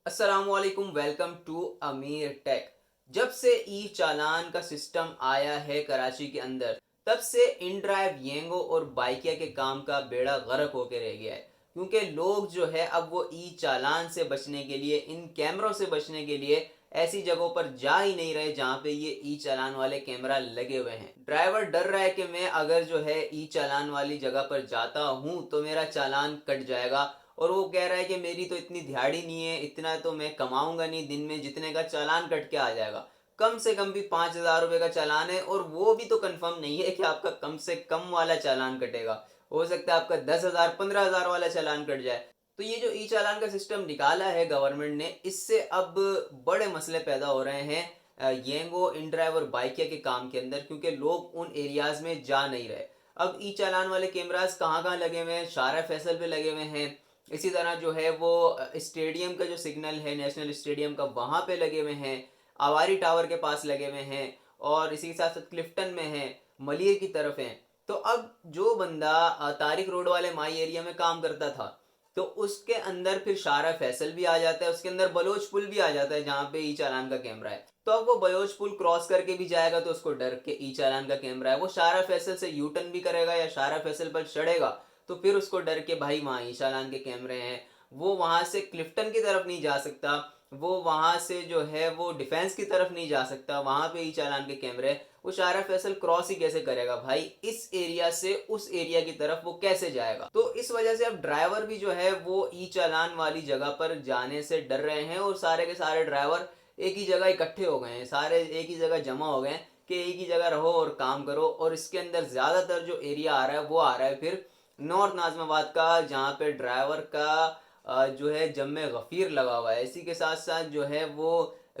अस्सलामुअलैकुम, welcome to अमीर take. जब से ई चालान का सिस्टम आया है कराची के अंदर, तब से इन ड्राइव येंगो और बाइकिया के काम का बेड़ा गर्क होकर रह गया है। क्योंकि लोग जो है अब वो ई चालान से बचने के लिए, इन कैमरों से बचने के लिए ऐसी जगहों पर जा ही नहीं रहे जहां पे ये ई चालान वाले कैमरा लगे हुए हैं। ड्राइवर डर रहा है कि मैं अगर जो है ई चालान वाली जगह पर जाता हूं तो मेरा चालान कट जाएगा। और वो कह रहा है कि मेरी तो इतनी दिहाड़ी नहीं है, इतना तो मैं कमाऊंगा नहीं दिन में जितने का चालान कट के आ जाएगा। कम से कम भी 5,000 रुपए का चालान है, और वो भी तो कंफर्म नहीं है कि आपका कम से कम वाला चालान कटेगा। हो सकता है आपका 10,000 15,000 वाला चालान कट जाए। तो ये जो ई चालान का सिस्टम निकाला है गवर्नमेंट ने, इससे अब बड़े मसले पैदा हो रहे हैं येंगो, इनड्राइव और बाइकिया के काम के अंदर, क्योंकि लोग उन एरियाज में जा नहीं रहे। अब ई चालान वाले कैमरास कहाँ कहाँ लगे हुए हैं? शारा फैसल पे लगे हुए हैं। इसी तरह जो है वो स्टेडियम का जो सिग्नल है, नेशनल स्टेडियम का, वहाँ पे लगे हुए हैं। आवारी टावर के पास लगे हुए हैं। और इसी के साथ साथ क्लिफ्टन में हैं, मलिर की तरफ हैं। तो अब जो बंदा तारिक रोड वाले माई एरिया में काम करता था, तो उसके अंदर फिर शारा फैसल भी आ जाता है, उसके अंदर बलोच पुल भी आ जाता है जहाँ पे ई चालान का कैमरा है। तो अब वो बलोच पुल क्रॉस करके भी जाएगा तो उसको डर के ई चालान का कैमरा है, वो शारा फैसल से यू टर्न भी करेगा या शारा फैसल पर चढ़ेगा तो फिर उसको डर के भाई वहाँ ई चालान के कैमरे हैं, वो वहां से क्लिफ्टन की तरफ नहीं जा सकता, वो वहां से जो है वो डिफेंस की तरफ नहीं जा सकता, वहां पे ई चालान के कैमरे हैं। वो शारा फैसल क्रॉस ही कैसे करेगा भाई? इस एरिया से उस एरिया की तरफ वो कैसे जाएगा? तो इस वजह से अब ड्राइवर भी जो है वो ई चालान वाली जगह पर जाने से डर रहे हैं, और सारे के सारे ड्राइवर एक ही जगह इकट्ठे हो गए हैं, सारे एक ही जगह जमा हो गए हैं कि एक ही जगह रहो और काम करो। और इसके अंदर ज्यादातर जो एरिया आ रहा है वो आ रहा है फिर नॉर्थ नाजमाबाद का, जहाँ पे ड्राइवर का जो है जम्मे गफ़ीर लगा हुआ है। इसी के साथ साथ जो है वो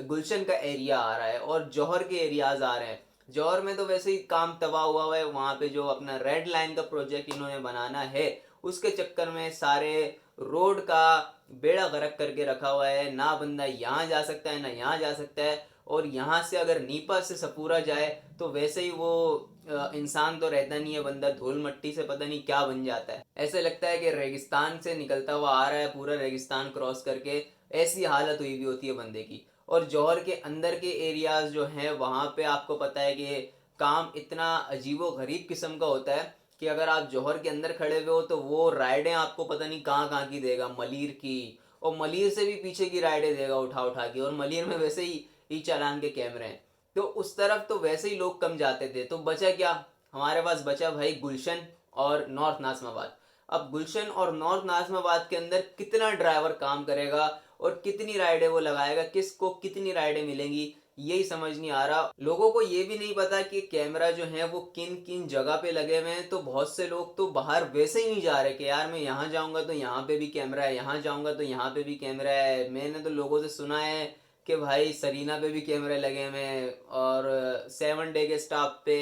गुलशन का एरिया आ रहा है और जौहर के एरियाज आ रहे हैं। जौहर में तो वैसे ही काम तबाह हुआ है, वहाँ पे जो अपना रेड लाइन का प्रोजेक्ट इन्होंने बनाना है उसके चक्कर में सारे रोड का बेड़ा गर्क करके रखा हुआ है। ना बंदा यहाँ जा सकता है ना यहाँ जा सकता है। और यहाँ से अगर नीपा से सपूरा जाए तो वैसे ही वो इंसान तो रहता नहीं है, बंदा धूल मट्टी से पता नहीं क्या बन जाता है। ऐसे लगता है कि रेगिस्तान से निकलता हुआ आ रहा है, पूरा रेगिस्तान क्रॉस करके। ऐसी हालत हुई भी होती है बंदे की। और जौहर के अंदर के एरियाज जो हैं वहाँ पे आपको पता है कि काम इतना अजीबो गरीब किस्म का होता है कि अगर आप जौहर के अंदर खड़े हुए हो तो वो राइडें आपको पता नहीं कहाँ कहाँ की देगा, मलिर की, और मलिर से भी पीछे की राइडें देगा उठा उठा के। और मलिर में वैसे ही ई चालान के कैमरे हैं, तो उस तरफ तो वैसे ही लोग कम जाते थे। तो बचा क्या? हमारे पास बचा भाई गुलशन और नॉर्थ नाजमाबाद। अब गुलशन और नॉर्थ नाजमाबाद के अंदर कितना ड्राइवर काम करेगा और कितनी राइडें वो लगाएगा, किसको कितनी राइडें मिलेंगी, यही समझ नहीं आ रहा। लोगों को ये भी नहीं पता कि कैमरा जो है वो किन किन जगह पे लगे हुए हैं। तो बहुत से लोग तो बाहर वैसे ही नहीं जा रहे कि यार मैं यहाँ जाऊंगा तो यहाँ पे भी कैमरा है, यहाँ जाऊंगा तो यहाँ पे भी कैमरा है। मैंने तो लोगों से सुना है कि भाई सरीना पे भी कैमरे लगे हुए हैं, और 7 डे के स्टाफ पे,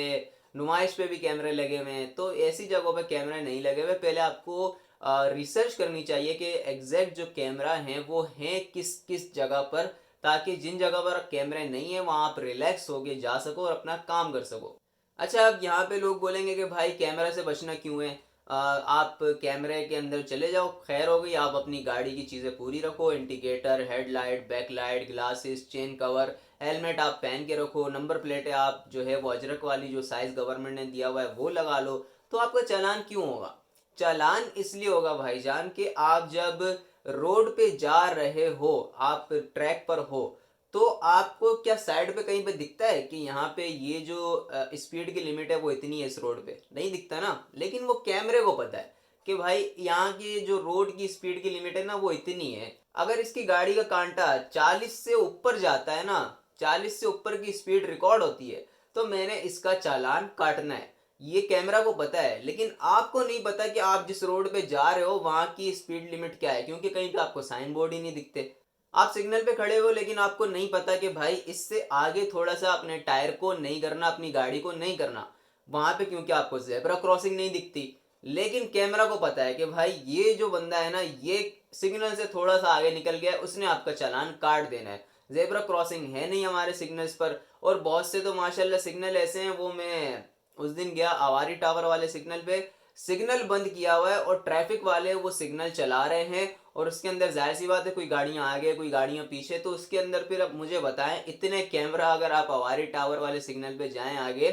नुमाइश पे भी कैमरे लगे हुए हैं। तो ऐसी जगहों पे कैमरे नहीं लगे हुए। पहले आपको रिसर्च करनी चाहिए कि एग्जैक्ट जो कैमरा हैं वो हैं किस किस जगह पर, ताकि जिन जगह पर कैमरे नहीं है वहां आप रिलैक्स होके जा सको और अपना काम कर सको। अच्छा, अब यहाँ पे लोग बोलेंगे कि भाई कैमरा से बचना क्यों है? आप कैमरे के अंदर चले जाओ, खैर हो गई। आप अपनी गाड़ी की चीज़ें पूरी रखो, indicator, headlight, backlight, glasses, chain cover, helmet आप पहन के रखो, नंबर प्लेटें आप जो है वो अजरक वाली जो साइज़ गवर्नमेंट ने दिया हुआ है वो लगा लो। तो आपका चालान क्यों होगा? चालान इसलिए होगा भाईजान कि आप जब रोड पे जा रहे हो, आप ट्रैक पर हो, तो आपको क्या साइड पे कहीं पे दिखता है कि यहाँ पे ये जो स्पीड की लिमिट है वो इतनी है? इस रोड पे नहीं दिखता ना। लेकिन वो कैमरे को पता है कि भाई यहाँ की जो रोड की स्पीड की लिमिट है ना वो इतनी है। अगर इसकी गाड़ी का कांटा 40 से ऊपर जाता है ना, 40 से ऊपर की स्पीड रिकॉर्ड होती है, तो मैंने इसका चालान काटना है। ये कैमरा को पता है, लेकिन आपको नहीं पता कि आप जिस रोड पे जा रहे हो वहां की स्पीड लिमिट क्या है, क्योंकि कहीं पे आपको साइन बोर्ड ही नहीं दिखते। आप सिग्नल पे खड़े हो लेकिन आपको नहीं पता कि भाई इससे आगे थोड़ा सा अपने टायर को नहीं करना, अपनी गाड़ी को नहीं करना वहां पे, क्योंकि आपको जेब्रा क्रॉसिंग नहीं दिखती। लेकिन कैमरा को पता है कि भाई ये जो बंदा है ना ये सिग्नल से थोड़ा सा आगे निकल गया है, उसने आपका चालान काट देना है। जेब्रा क्रॉसिंग है नहीं हमारे सिग्नल्स पर। और बहुत से तो माशाल्लाह सिग्नल ऐसे हैं, वो मैं उस दिन गया आवारी टावर वाले सिग्नल पे, सिग्नल बंद किया हुआ है और ट्रैफिक वाले वो सिग्नल चला रहे हैं और उसके अंदर जाहिर सी बात है कोई गाड़ियां आगे कोई गाड़ियां पीछे, तो उसके अंदर फिर अब मुझे बताएं इतने कैमरा, अगर आप अवारी टावर वाले सिग्नल पे जाएं आगे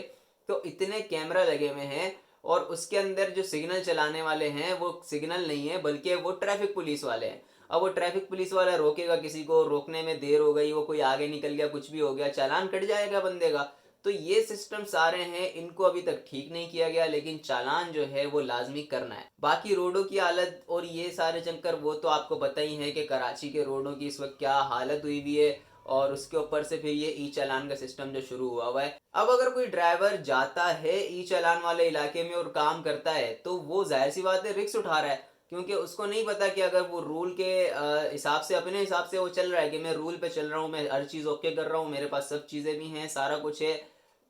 तो इतने कैमरा लगे हुए हैं और उसके अंदर जो सिग्नल चलाने वाले हैं वो सिग्नल नहीं है बल्कि वो ट्रैफिक पुलिस वाले हैं। अब वो ट्रैफिक पुलिस वाला रोकेगा किसी को, रोकने में देर हो गई, वो कोई आगे निकल गया, कुछ भी हो गया, चालान कट जाएगा बंदे का। तो ये सिस्टम सारे हैं, इनको अभी तक ठीक नहीं किया गया, लेकिन चालान जो है वो लाजमी करना है। बाकी रोडों की हालत और ये सारे चक्कर वो तो आपको पता ही है कि कराची के रोडों की इस वक्त क्या हालत हुई भी है, और उसके ऊपर से फिर ये ई चालान का सिस्टम जो शुरू हुआ हुआ है। अब अगर कोई ड्राइवर जाता है ई चालान वाले इलाके में और काम करता है तो वो जाहिर सी बात है रिस्क उठा रहा है, क्योंकि उसको नहीं पता कि अगर वो रूल के हिसाब से, अपने हिसाब से वो चल रहा है कि मैं रूल पे चल रहा हूँ, मैं हर चीज़ ओके कर रहा हूँ, मेरे पास सब चीज़ें भी हैं, सारा कुछ है,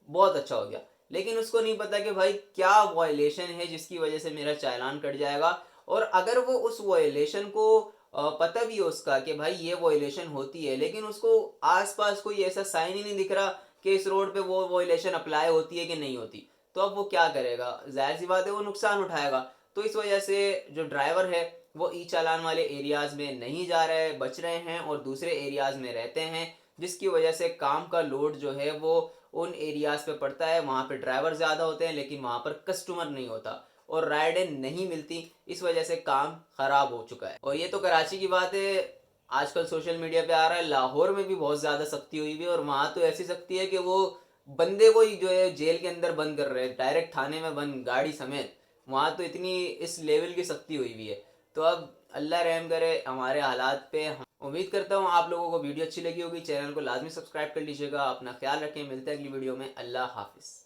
बहुत अच्छा हो गया। लेकिन उसको नहीं पता कि भाई क्या वायलेशन है जिसकी वजह से मेरा चालान कट जाएगा। और अगर वो उस वायलेशन को पता भी है उसका कि भाई ये वायलेशन होती है, लेकिन उसको आसपास कोई ऐसा साइन ही नहीं दिख रहा कि इस रोड पे वो वायलेशन अप्लाई होती है कि नहीं होती, तो अब वो क्या करेगा? जाहिर सी बात है वो नुकसान उठाएगा। तो इस वजह से जो ड्राइवर है वो ई चालान वाले एरियाज में नहीं जा रहे, बच रहे हैं और दूसरे एरियाज में रहते हैं, जिसकी वजह से काम का लोड जो है वो उन एरियाज पे पड़ता है। वहाँ पे ड्राइवर ज़्यादा होते हैं लेकिन वहाँ पर कस्टमर नहीं होता और राइडें नहीं मिलती, इस वजह से काम ख़राब हो चुका है। और ये तो कराची की बात है, आजकल सोशल मीडिया पे आ रहा है लाहौर में भी बहुत ज़्यादा सख्ती हुई हुई है, और वहाँ तो ऐसी सख्ती है कि वो बंदे को ही जो है जेल के अंदर बंद कर रहे हैं, डायरेक्ट थाने में बंद, गाड़ी समेत। वहाँ तो इतनी इस लेवल की सख्ती हुई हुई है। तो अब अल्लाह रहम करे हमारे हालात पे। उम्मीद करता हूँ आप लोगों को वीडियो अच्छी लगी होगी। चैनल को लाजमी सब्सक्राइब कर लीजिएगा। अपना ख्याल रखें, मिलते हैं अगली वीडियो में। अल्लाह हाफिज़।